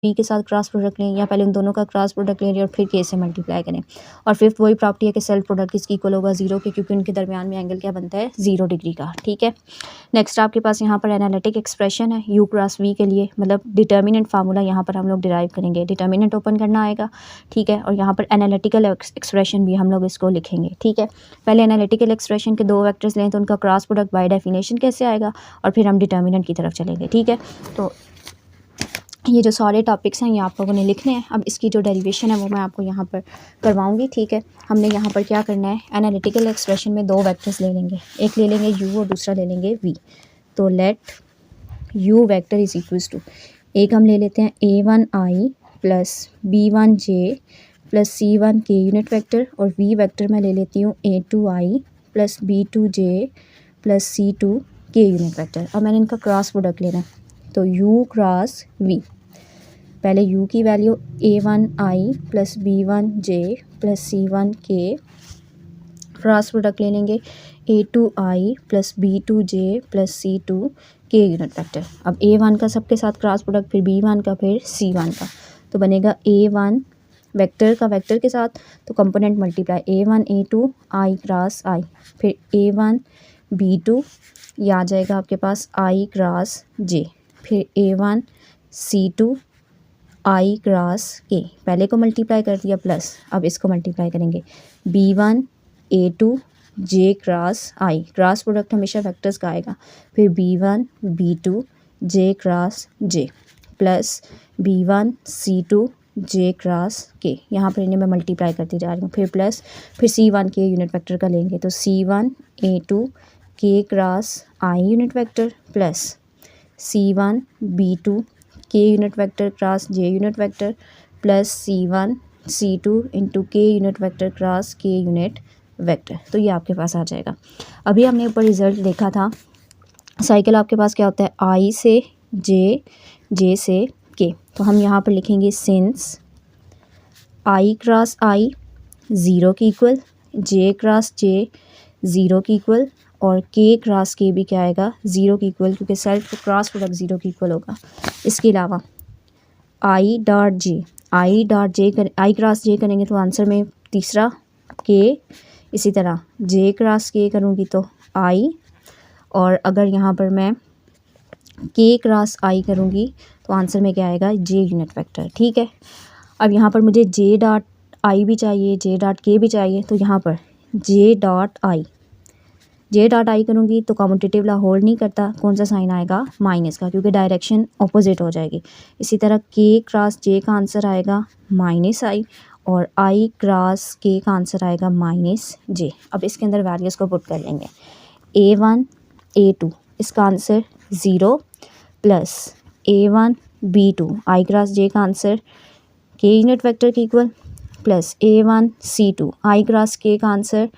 B के साथ cross product लें, या पहले उन दोनों का क्रॉस प्रोडक्ट ले लें और फिर के से मल्टीप्लाई करें। और फिफ्थ वही प्रॉपर्टी है कि सेल्फ प्रोडक्ट किसकी इक्वल होगा, जीरो के, क्योंकि उनके दरमियान में एंगल क्या बनता है, 0 डिग्री का। ठीक है, नेक्स्ट आपके पास यहाँ पर एनालिटिक एक्सप्रेशन है यू क्रॉस वी के लिए, मतलब डिटर्मिनेंट फार्मूला यहाँ पर हम लोग डिराइव करेंगे। डिटर्मिनेंट ओपन करना आएगा, ठीक है, और यहाँ पर एनालिटिकल एक्सप्रेशन भी हम लोग इसको लिखेंगे। ठीक है, पहले एनालिटिकल एक्सप्रेशन के दो वेक्टर्स लें तो उनका क्रॉस प्रोडक्ट बाय डेफिनेशन कैसे आएगा, और फिर हम डिटर्मिनेंट की तरफ चलेंगे। ठीक है, तो ये जो सारे टॉपिक्स हैं ये आप लोगों ने लिखने हैं। अब इसकी जो डेरिवेशन है वो मैं आपको यहाँ पर करवाऊँगी। ठीक है, हमने यहाँ पर क्या करना है, एनालिटिकल एक्सप्रेशन में दो वेक्टर्स ले लेंगे, एक ले लेंगे u और दूसरा ले लेंगे v। तो let u vector is equals to, एक हम ले लेते हैं a1i plus b1j plus c1k unit vector, और v वेक्टर मैं ले लेती हूँ a2i plus b2j plus c2k unit vector. अब मैंने इनका क्रॉस प्रोडक्ट लेना है, तो u क्रॉस v, पहले u की value a1i plus b1j plus c1k, cross product ले लेंगे a2i plus b2j plus c2k unit vector. अब a1 का सबके साथ क्रॉस प्रोडक्ट, फिर b1 का, फिर c1 का, तो बनेगा a1 वेक्टर का वेक्टर के साथ तो component multiply a1 a2 i cross i, फिर a1 b2, ये आ जाएगा आपके पास i क्रॉस j, फिर a1 c2 i cross k, पहले को मल्टीप्लाई कर दिया प्लस, अब इसको मल्टीप्लाई करेंगे b1 a2 j cross i, cross product हमेशा वेक्टर्स का आएगा, फिर b1 b2 j cross j plus b1 c2 j cross k, यहाँ पर इन्हें मैं मल्टीप्लाई करती जा रही हूँ, फिर प्लस, फिर c1 k यूनिट वेक्टर का लेंगे तो c1 a2 k cross i unit vector plus c1 b2 k unit vector cross j unit vector plus c1 c2 into k unit vector cross k unit vector. तो ये आपके पास आ जाएगा। अभी हमने ऊपर रिजल्ट देखा था, साइकिल आपके पास क्या होता है, i से j से k, तो हम यहाँ पर लिखेंगे सिंस i क्रॉस i 0 की इक्वल, j क्रॉस j 0 की इक्वल, और k क्रॉस k भी क्या आएगा, 0 की इक्वल, क्योंकि सेल्फ क्रॉस प्रोडक्ट 0 की इक्वल होगा। इसके अलावा i डॉट j कर i क्रॉस j करेंगे तो आंसर में तीसरा k, इसी तरह j क्रॉस k करूँगी तो i, और अगर यहाँ पर मैं k क्रॉस i करूँगी तो आंसर में क्या आएगा, j यूनिट वेक्टर। ठीक है, अब यहाँ पर मुझे j डॉट i भी चाहिए, j डॉट k भी चाहिए, तो यहाँ पर j डॉट i करूँगी तो कॉम्यूटेटिव लॉ होल्ड नहीं करता, कौन सा साइन आएगा, माइनस का, क्योंकि डायरेक्शन ऑपोजिट हो जाएगी। इसी तरह k क्रॉस j का आंसर आएगा माइनस i, और i क्रॉस k का आंसर आएगा माइनस j। अब इसके अंदर वैल्यूज़ को पुट कर लेंगे, a1 a2 इसका answer 0 plus a1 b2 i cross j का आंसर k यूनिट वेक्टर की equal, plus a1 c2 i cross k का आंसर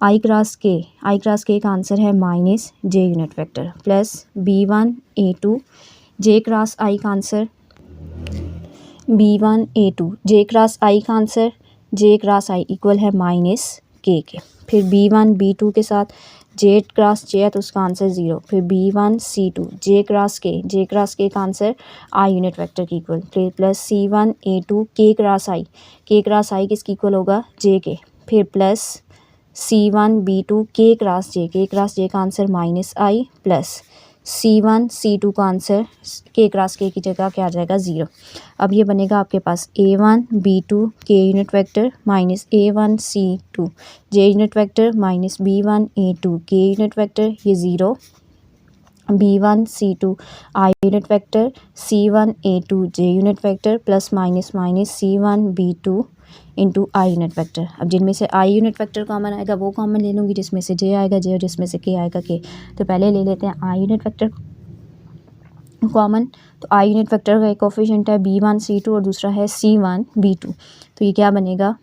i क्रॉस k का आंसर है minus j unit vector, plus b1 a2 j cross i का answer b1 a2 j cross i का answer j cross i equal है minus k के, फिर b1 b2 के साथ j क्रॉस j है तो उसका आंसर 0, फिर b1 c2 j cross k का आंसर i यूनिट वेक्टर की इक्वल, फिर plus c1 a2 k cross i किसकी इक्वल होगा, j के, फिर plus c1 b2 k cross j का answer minus i, plus c1 c2 का आंसर k क्रॉस k की जगह क्या आ जाएगा, 0। अब ये बनेगा आपके पास a1 b2 k unit vector minus a1 c2 j unit vector minus b1 a2 k unit vector, ये 0, b1 c2 i unit vector c1 a2 j unit vector plus minus minus c1 b2 into I unit vector. अब जिनमें से I unit vector common आएगा वो common ले लूँगी, जिसमें से जे आएगा जे और जिसमें से के आएगा के। तो पहले ले लेते हैं आई यूनिट वेक्टर कॉमन, तो आई यूनिट वेक्टर का एक कोफिशिएंट है b1 c2 और दूसरा है c1 b2, तो ये क्या बनेगा,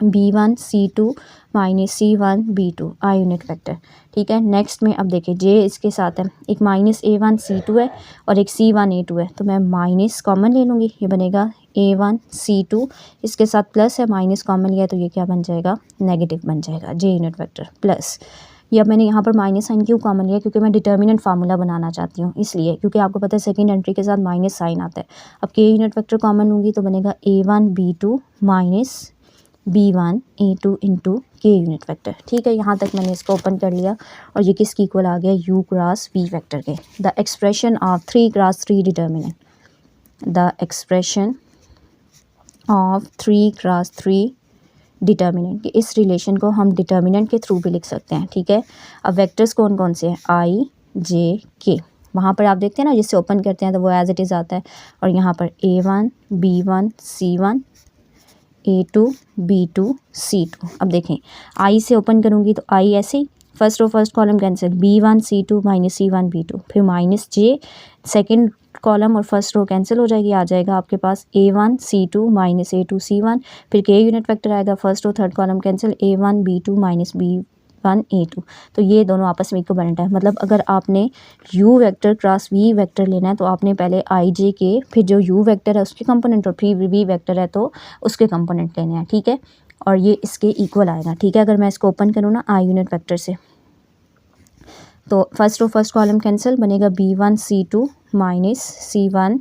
b1 c2 minus c1 b2 I unit vector. ठीक है, नेक्स्ट में अब देखिए जे इसके साथ है, एक माइनस a1 c2 है और एक c1 a2 है, तो मैं माइनस कॉमन ले लूँगी, ये बनेगा a1 c2, इसके साथ प्लस है, माइनस कॉमन लिया तो ये क्या बन जाएगा, नेगेटिव बन जाएगा, जे यूनिट वेक्टर, प्लस ये अब मैंने यहाँ पर माइनस साइन क्यों कॉमन लिया, क्योंकि मैं डिटर्मिनेंट फार्मूला बनाना चाहती हूँ, इसलिए, क्योंकि आपको पता है सेकंड एंट्री के साथ माइनस साइन आता है। अब के यूनिट वेक्टर कॉमन लूँगी तो बनेगा A1 B2 minus B1 A2 into के यूनिट वेक्टर। ठीक है, यहाँ तक मैंने इसको ओपन कर लिया और ये किसकी इक्वल आ गया, U क्रॉस V वेक्टर के। The expression of 3 cross 3 determinant, the expression of 3 cross 3 determinant के इस रिलेशन को हम डिटर्मिनेंट के थ्रू भी लिख सकते हैं। ठीक है, अब वेक्टर्स कौन कौन से हैं, I J K। वहाँ पर आप देखते हैं ना, जिससे ओपन करते हैं तो वो एज इट इज़ आता है, और यहाँ पर A1 B1 C1 A2 B2 C2। अब देखें, I से ओपन करूँगी तो I ऐसे ही, first row first column cancel, B1 C2 minus C1 B2, फिर माइनस J सेकेंड कॉलम और फर्स्ट रो कैंसिल हो जाएगी, आ जाएगा आपके पास A1 C2 minus A2 C1, फिर के यूनिट वेक्टर आएगा, first row third column cancel, A1 B2 minus B1 A2। तो ये दोनों आपस में इक्विवेलेंट है। मतलब अगर आपने U vector cross V vector लेना है तो आपने पहले I J के, फिर जो U वेक्टर है उसके कंपोनेंट, और फिर V वेक्टर है तो उसके कंपोनेंट लेने हैं। ठीक है, और ये इसके इक्वल आएगा। ठीक है, अगर मैं इसको ओपन करूँ ना I यूनिट वेक्टर से, तो first row first column cancel, बनेगा B1 C2 minus C1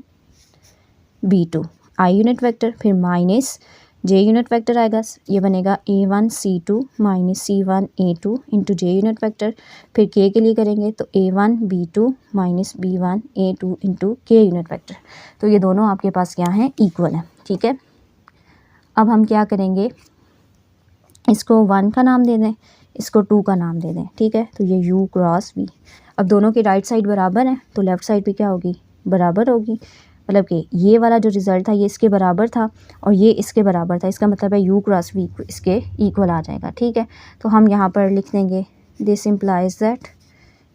B2 I unit vector, फिर माइनस J यूनिट वेक्टर आएगा, ये बनेगा A1 C2 minus C1 A2 into J unit vector, फिर K के लिए करेंगे तो A1 B2 minus B1 A2 into K unit vector. तो ये दोनों आपके पास क्या हैं, इक्वल हैं। ठीक है, अब हम क्या करेंगे, इसको 1 का नाम दे दें, इसको 2 का नाम दे दें। ठीक है, तो ये U क्रॉस V। अब दोनों की राइट साइड बराबर है तो लेफ़्ट साइड भी क्या होगी, बराबर होगी। मतलब कि ये वाला जो रिज़ल्ट था ये इसके बराबर था और ये इसके बराबर था, इसका मतलब है U क्रॉस V इसके इक्वल आ जाएगा। ठीक है, तो हम यहाँ पर लिख देंगे this implies that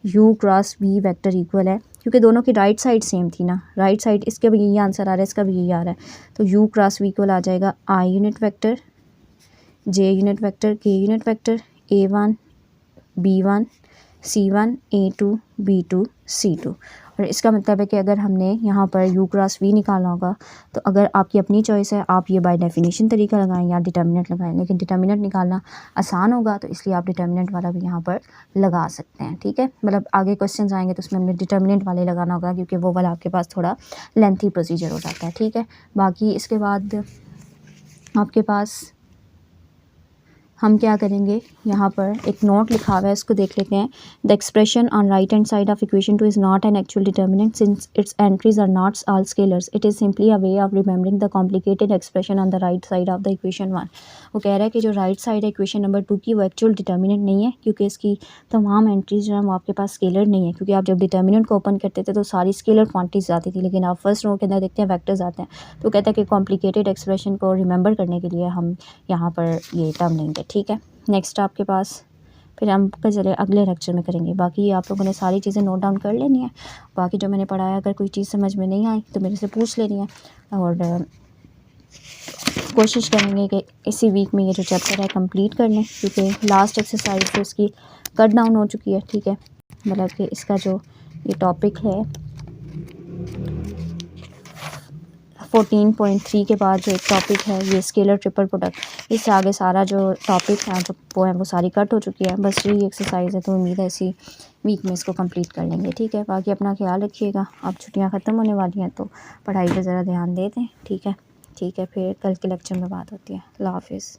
U cross V vector equal है, क्योंकि दोनों की राइट साइड सेम थी ना, राइट साइड, इसके भी यही आंसर आ रहा है, इसका भी यही आ रहा है, तो U क्रॉस V इक्वल आ जाएगा I unit vector J unit vector K unit vector A1 B1 C1 A2 B2 C2। और इसका मतलब है कि अगर हमने यहाँ पर U क्रॉस V निकालना होगा तो अगर आपकी अपनी चॉइस है, आप ये बाय डेफिनेशन तरीका लगाएं या डिटर्मिनेंट लगाएं, लेकिन डिटर्मिनेंट निकालना आसान होगा तो इसलिए आप डिटर्मिनेंट वाला भी यहाँ पर लगा सकते हैं। ठीक है, मतलब आगे क्वेश्चन आएंगे तो उसमें हमें डिटर्मिनेंट वाले लगाना होगा, क्योंकि वो वाला आपके पास थोड़ा लेंथी प्रोसीजर हो जाता है। ठीक है, बाकी इसके बाद आपके पास हम क्या करेंगे, यहाँ पर एक नोट लिखा हुआ है, इसको देख लेते हैं। The expression on right hand side of equation 2 is not an actual determinant since it's entries are not all scalars, it is simply a way of remembering the complicated expression on the right side of the equation 1। वो कह रहा है कि जो right side है equation number 2 की, वो actual determinant नहीं है, क्योंकि इसकी तमाम एंट्रीज जो है वो आपके पास स्केलर नहीं है, क्योंकि आप जब डिटर्मिनेंट को ओपन करते थे तो सारी स्केलर क्वांटिटीज आती थी, लेकिन आप फर्स्ट रो के अंदर देखते हैं वेक्टर्स आते हैं। तो कहता है कि कॉम्प्लिकेटेड एक्सप्रेशन को रिमेंबर करने के लिए हम यहाँ पर ये टर्म लेंगे। ठीक है, नेक्स्ट आपके पास फिर हम चले अगले लेक्चर में करेंगे। बाकी आप लोगों ने सारी चीज़ें नोट डाउन कर लेनी है। बाकी जो मैंने पढ़ाया अगर कोई चीज़ समझ में नहीं आई तो मेरे से पूछ लेनी है, और कोशिश करेंगे कि इसी वीक में ये जो चैप्टर है कंप्लीट कर लें, क्योंकि लास्ट एक्सरसाइज तो इसकी कट डाउन हो चुकी है। ठीक है, मतलब कि इसका जो ये टॉपिक है 14.3 के बाद जो एक टॉपिक है ये स्केलर ट्रिपल प्रोडक्ट, इससे आगे सारा जो टॉपिक है जो वो है वो सारी कट हो चुकी है। बस यही एक्सरसाइज है, तो उम्मीद है इसी वीक में इसको कंप्लीट कर लेंगे। ठीक है, बाकी अपना ख्याल रखिएगा। अब छुट्टियां ख़त्म होने वाली हैं तो पढ़ाई पर ज़रा ध्यान दे दें। ठीक है, फिर कल के लेक्चर में बात होती है। अल्लाह हाफिज़।